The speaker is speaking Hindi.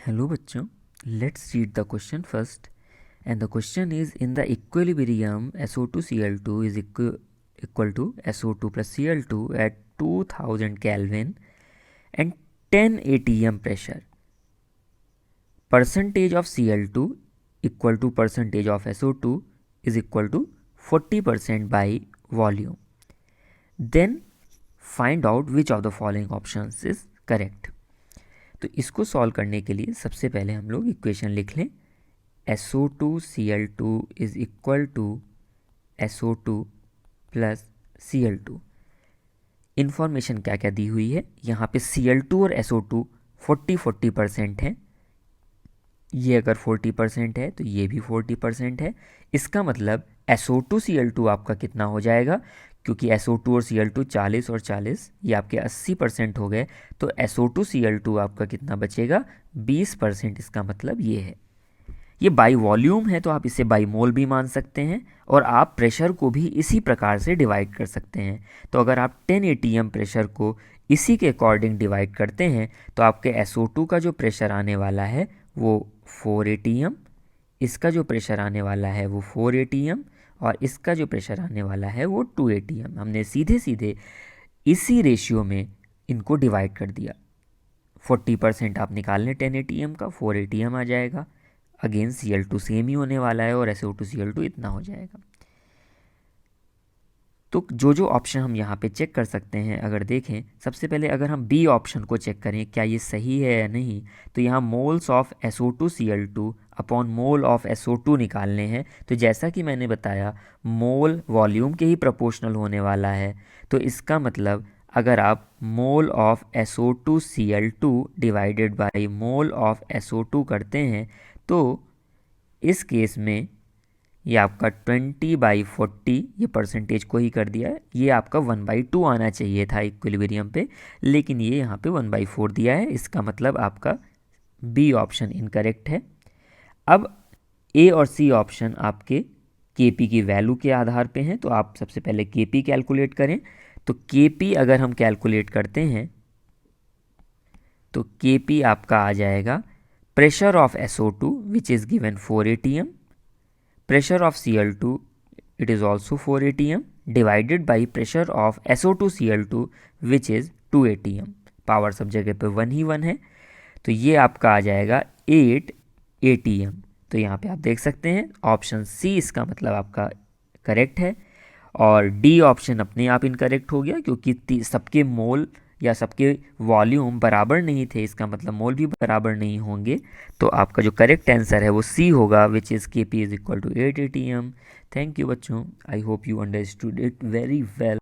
Hello बच्चों, let's read the question first. And the question is, in the equilibrium SO2Cl2 is equal to SO2 plus Cl2 at 2000 Kelvin and 10 atm pressure. Percentage of Cl2 equal to percentage of SO2 is equal to 40% by volume. Then find out which of the following options is correct. तो इसको सॉल्व करने के लिए सबसे पहले हम लोग इक्वेशन लिख लें. SO2Cl2 is equal to SO2 plus Cl2. Information क्या क्या दी हुई है यहाँ पे. Cl2 और SO2 40% है. ये अगर 40% है तो ये भी 40% है. इसका मतलब SO2Cl2 आपका कितना हो जाएगा, क्योंकि SO2 और Cl2 40 और 40 ये आपके 80% हो गए, तो SO2Cl2 आपका कितना बचेगा, 20%. इसका मतलब ये है. ये बाई वॉल्यूम है तो आप इसे बाई मोल भी मान सकते हैं, और आप प्रेशर को भी इसी प्रकार से डिवाइड कर सकते हैं. तो अगर आप 10 atm प्रेशर को इसी के अकॉर्डिंग डिवाइड करते हैं तो आपके SO2 का जो प्रेशर आने वाला है वो 4 atm, इसका जो प्रेशर आने वाला है वो 4 atm, और इसका जो प्रेशर आने वाला है वो 2 atm. हमने सीधे सीधे इसी रेशियो में इनको डिवाइड कर दिया. 40% आप निकाल लें 10 atm का, 4 atm आ जाएगा. अगेन Cl2 सेम ही होने वाला है और SO2Cl2 इतना हो जाएगा. तो जो जो ऑप्शन हम यहाँ पे चेक कर सकते हैं, अगर देखें सबसे पहले अगर हम बी ऑप्शन को चेक करें क्या ये सही है या नहीं, तो यहाँ moles of SO2Cl2 upon mole of SO2 निकालने हैं. तो जैसा कि मैंने बताया मोल वॉल्यूम के ही प्रोपोर्शनल होने वाला है, तो इसका मतलब अगर आप mole of SO2Cl2 divided by mole of SO2 करते हैं तो इस केस में ये आपका 20/40, ये परसेंटेज को ही कर दिया है. ये आपका 1/2 आना चाहिए था इक्विलिब्रियम पे, लेकिन ये यहाँ पे 1/4 दिया है. इसका मतलब आपका बी ऑप्शन इनकरेक्ट है. अब ए और सी ऑप्शन आपके केपी की वैल्यू के आधार पे हैं, तो आप सबसे पहले केपी कैलकुलेट करें. तो केपी अगर हम कैलकुलेट करते हैं तो केपी आपका आ जाएगा pressure of SO2 which is given 4 atm, pressure of Cl2 it is also 4 atm divided by pressure of SO2Cl2 which is 2 atm. Power सब जगह पे 1 ही 1 है, तो ये आपका आ जाएगा 8 atm. तो यहाँ पे आप देख सकते हैं ऑप्शन सी इसका मतलब आपका करेक्ट है, और डी ऑप्शन अपने आप इनकरेक्ट हो गया क्योंकि सबके मोल या सबके वॉल्यूम बराबर नहीं थे, इसका मतलब मोल भी बराबर नहीं होंगे. तो आपका जो करेक्ट आंसर है वो सी होगा which is KP is equal to 8 atm. Thank you बच्चों, I hope you understood it very well.